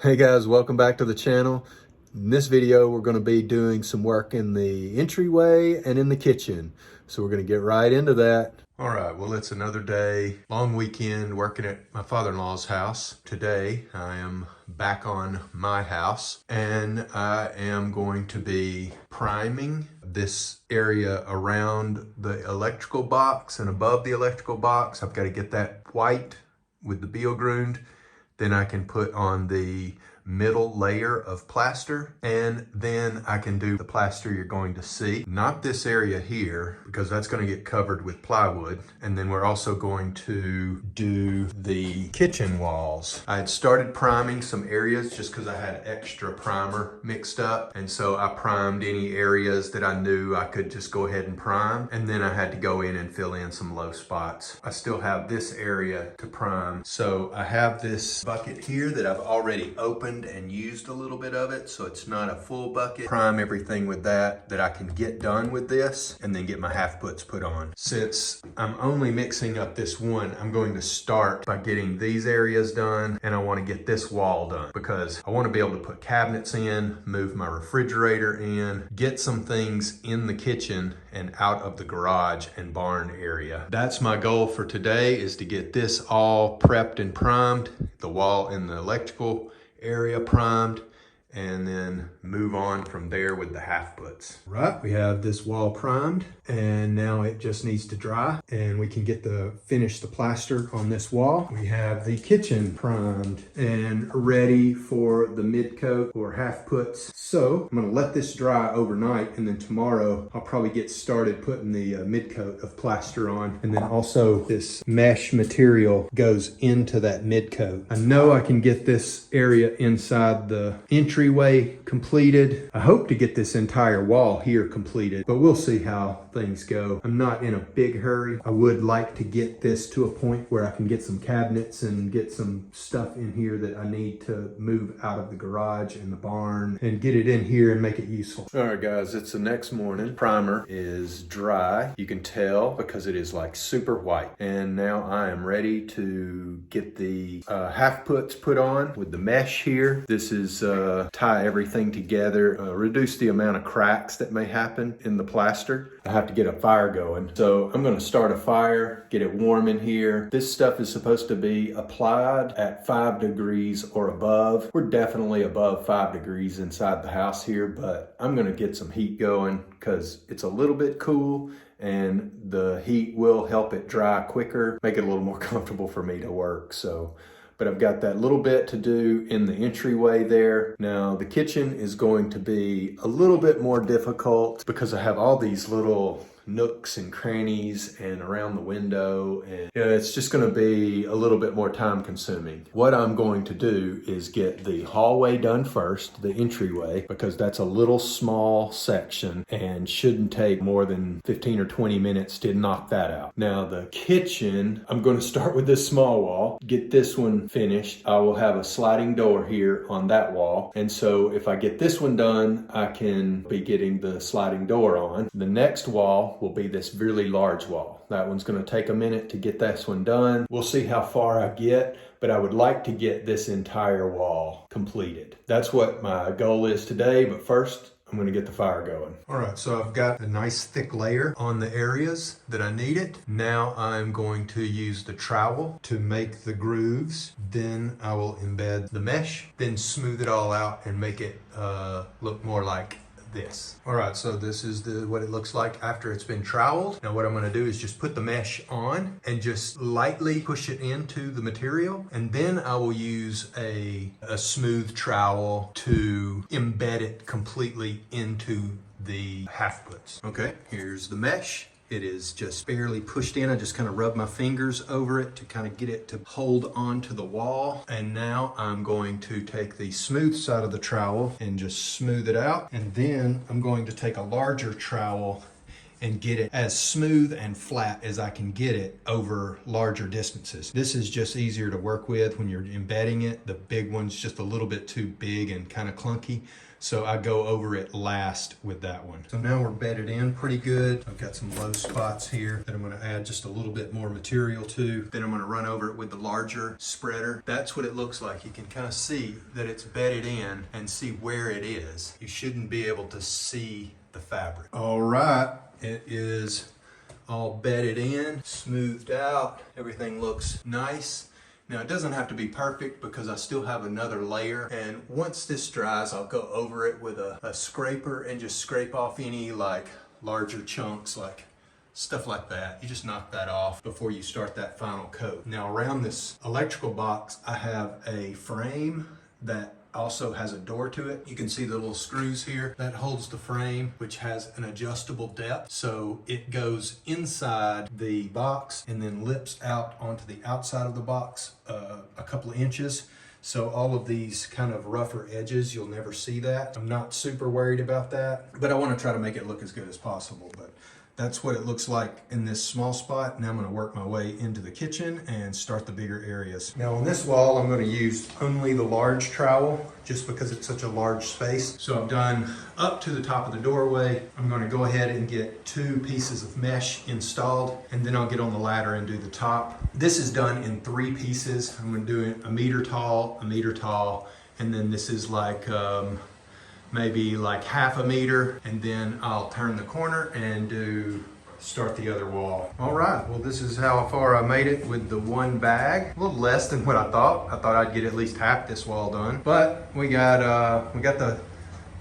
Hey guys, welcome back to the channel. In this video, we're going to be doing some work in the entryway and in the kitchen. So we're going to get right into that. All right, well, it's another day, long weekend working at my father-in-law's house. Today, I am back on my house and I am going to be priming this area around the electrical box and above the electrical box. I've got to get that white with the Biogrund. Then I can put on the middle layer of plaster, and then I can do the plaster you're going to see. Not this area here, because that's going to get covered with plywood. And then we're also going to do the kitchen walls. I had started priming some areas just because I had extra primer mixed up. And so I primed any areas that I knew I could just go ahead and prime. And then I had to go in and fill in some low spots. I still have this area to prime. So I have this bucket here that I've already opened and used a little bit of it, so it's not a full bucket. Prime everything with that I can get done with this, and then get my half puts put on. Since I'm only mixing up this one, I'm going to start by getting these areas done, and I want to get this wall done because I want to be able to put cabinets in, move my refrigerator in, get some things in the kitchen and out of the garage and barn area. That's my goal for today, is to get this all prepped and primed, the wall in the electrical area primed, and then move on from there with the half puts. Right, we have this wall primed, and now it just needs to dry, and we can finish the plaster on this wall. We have the kitchen primed and ready for the mid coat or half puts. So I'm gonna let this dry overnight, and then tomorrow I'll probably get started putting the mid coat of plaster on. And then also this mesh material goes into that mid coat. I know I can get this area inside the entryway completed. I hope to get this entire wall here completed, but we'll see how things go. I'm not in a big hurry. I would like to get this to a point where I can get some cabinets and get some stuff in here that I need to move out of the garage and the barn and get it in here and make it useful. All right, guys, it's the next morning. Primer is dry. You can tell because it is like super white. And now I am ready to get the half puts put on with the mesh here. This is tie everything together, reduce the amount of cracks that may happen in the plaster. I have to get a fire going. So I'm gonna start a fire, get it warm in here. This stuff is supposed to be applied at 5 degrees or above. We're definitely above 5 degrees inside the house here, but I'm gonna get some heat going because it's a little bit cool, and the heat will help it dry quicker, make it a little more comfortable for me to work. But I've got that little bit to do in the entryway there. Now the kitchen is going to be a little bit more difficult because I have all these little nooks and crannies and around the window, and it's just going to be a little bit more time consuming. What I'm going to do is get the hallway done first, the entryway, because that's a little small section and shouldn't take more than 15 or 20 minutes to knock that out. Now the kitchen, I'm going to start with this small wall, get this one finished. I will have a sliding door here on that wall, and so if I get this one done, I can be getting the sliding door on. The next wall will be this really large wall. That one's going to take a minute to get this one done. We'll see how far I get, but I would like to get this entire wall completed. That's what my goal is today, but first I'm going to get the fire going. All right, so I've got a nice thick layer on the areas that I need it. Now I'm going to use the trowel to make the grooves. Then I will embed the mesh, then smooth it all out and make it look more like this. All right, so this is what it looks like after it's been troweled. Now what I'm gonna do is just put the mesh on and just lightly push it into the material. And then I will use a smooth trowel to embed it completely into the half puts. Okay, here's the mesh. It is just barely pushed in. I just kind of rub my fingers over it to kind of get it to hold onto the wall. And now I'm going to take the smooth side of the trowel and just smooth it out. And then I'm going to take a larger trowel and get it as smooth and flat as I can get it over larger distances. This is just easier to work with when you're embedding it. The big one's just a little bit too big and kind of clunky. So I go over it last with that one. So now we're bedded in pretty good. I've got some low spots here that I'm gonna add just a little bit more material to. Then I'm gonna run over it with the larger spreader. That's what it looks like. You can kind of see that it's bedded in and see where it is. You shouldn't be able to see the fabric. All right, it is all bedded in, smoothed out. Everything looks nice. Now it doesn't have to be perfect because I still have another layer, and once this dries I'll go over it with a scraper and just scrape off any like larger chunks, like stuff like that. You just knock that off before you start that final coat. Now around this electrical box I have a frame that also has a door to it. You can see the little screws here. That holds the frame, which has an adjustable depth. So it goes inside the box and then lips out onto the outside of the box a couple of inches. So all of these kind of rougher edges, you'll never see that. I'm not super worried about that, but I want to try to make it look as good as possible. But that's what it looks like in this small spot. Now I'm gonna work my way into the kitchen and start the bigger areas. Now on this wall, I'm gonna use only the large trowel just because it's such a large space. So I've done up to the top of the doorway. I'm gonna go ahead and get 2 pieces of mesh installed, and then I'll get on the ladder and do the top. This is done in 3 pieces. I'm gonna do it a meter tall, and then this is like, maybe like half a meter, and then I'll turn the corner and start the other wall. All right, well this is how far I made it with the one bag. A little less than what I thought. I thought I'd get at least half this wall done, but we got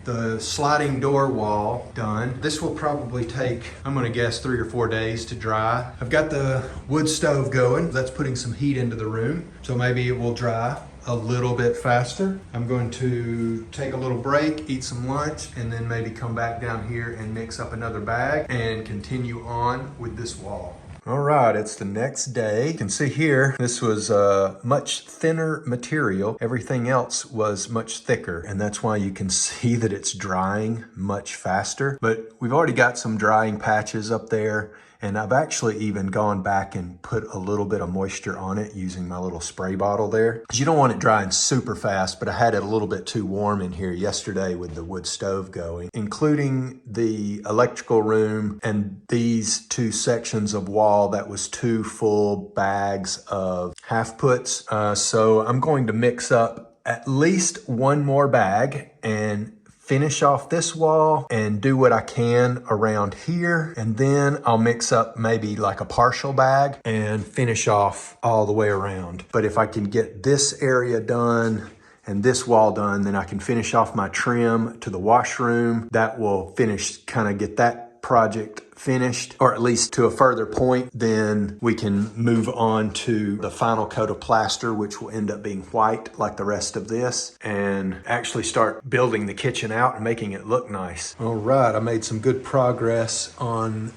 the sliding door wall done. This will probably take, I'm gonna guess 3 or 4 days to dry. I've got the wood stove going. That's putting some heat into the room, so maybe it will dry a little bit faster. I'm going to take a little break, eat some lunch, and then maybe come back down here and mix up another bag and continue on with this wall. All right, it's the next day. You can see here, this was much thinner material. Everything else was much thicker, and that's why you can see that it's drying much faster. But we've already got some drying patches up there, and I've actually even gone back and put a little bit of moisture on it using my little spray bottle there. Because you don't want it drying super fast, but I had it a little bit too warm in here yesterday with the wood stove going, including the electrical room and these 2 sections of wall. That was 2 full bags of half puts. So I'm going to mix up at least 1 more bag and finish off this wall and do what I can around here. And then I'll mix up maybe like a partial bag and finish off all the way around. But if I can get this area done and this wall done, then I can finish off my trim to the washroom. That will finish, kind of get that project finished, or at least to a further point. Then we can move on to the final coat of plaster, which will end up being white like the rest of this, and actually start building the kitchen out and making it look nice. All right, I made some good progress on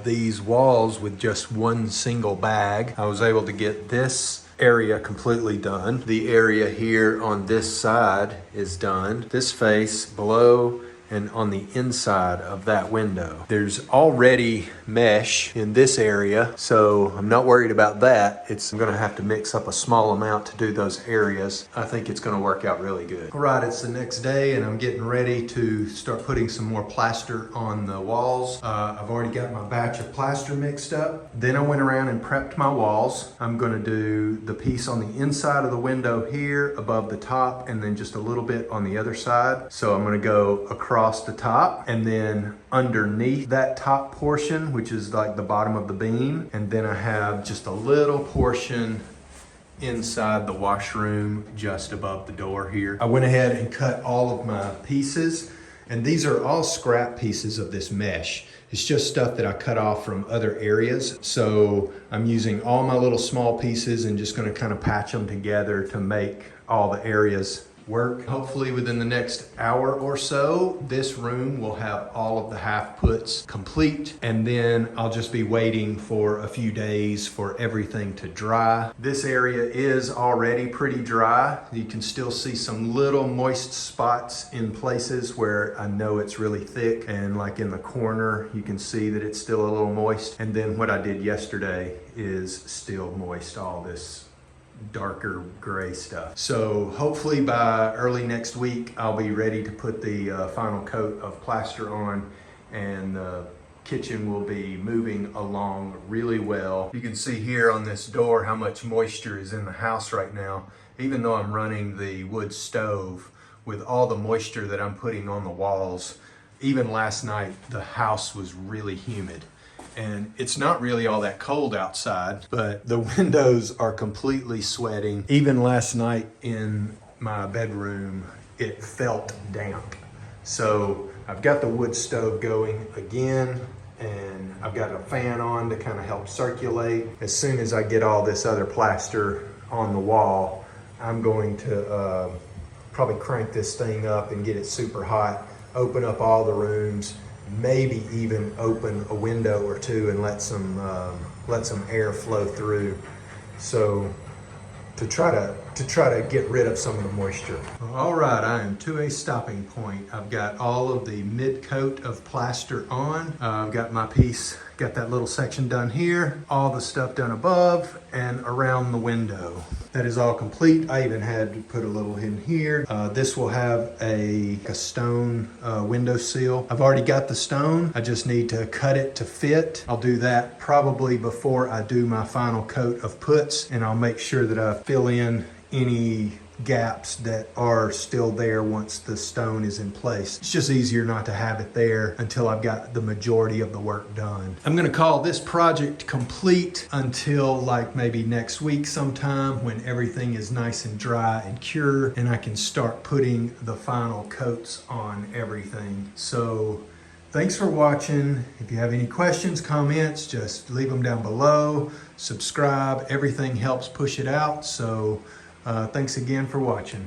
these walls with just 1 single bag. I was able to get this area completely done. The area here on this side is done. This face below and on the inside of that window. There's already mesh in this area, so I'm not worried about that. I'm gonna have to mix up a small amount to do those areas. I think it's gonna work out really good. All right, it's the next day and I'm getting ready to start putting some more plaster on the walls. I've already got my batch of plaster mixed up. Then I went around and prepped my walls. I'm gonna do the piece on the inside of the window here above the top, and then just a little bit on the other side. So I'm gonna go across the top and then underneath that top portion, which is like the bottom of the beam. And then I have just a little portion inside the washroom just above the door here. I went ahead and cut all of my pieces, and these are all scrap pieces of this mesh. It's just stuff that I cut off from other areas. So I'm using all my little small pieces and just gonna kind of patch them together to make all the areas work. Hopefully within the next hour or so, this room will have all of the half puts complete, and then I'll just be waiting for a few days for everything to dry. This area is already pretty dry. You can still see some little moist spots in places where I know it's really thick, and like in the corner, you can see that it's still a little moist. And then what I did yesterday is still moist, all this darker gray stuff. So hopefully by early next week, I'll be ready to put the final coat of plaster on, and the kitchen will be moving along really well. You can see here on this door how much moisture is in the house right now. Even though I'm running the wood stove, with all the moisture that I'm putting on the walls, even last night, the house was really humid. And it's not really all that cold outside, but the windows are completely sweating. Even last night in my bedroom, it felt damp. So I've got the wood stove going again, and I've got a fan on to kind of help circulate. As soon as I get all this other plaster on the wall, I'm going to probably crank this thing up and get it super hot, open up all the rooms, maybe even open a window or two and let some air flow through, so to try to get rid of some of the moisture. All right, I am to a stopping point. I've got all of the mid coat of plaster on. I've got my piece, got that little section done here, all the stuff done above and around the window. That is all complete. I even had to put a little in here. This will have a stone window sill. I've already got the stone. I just need to cut it to fit. I'll do that probably before I do my final coat of puts, and I'll make sure that I fill in any gaps that are still there once the stone is in place. It's just easier not to have it there until I've got the majority of the work done. I'm gonna call this project complete until like maybe next week sometime, when everything is nice and dry and cured, and I can start putting the final coats on everything. So thanks for watching. If you have any questions, comments, just leave them down below. Subscribe, everything helps push it out. So thanks again for watching.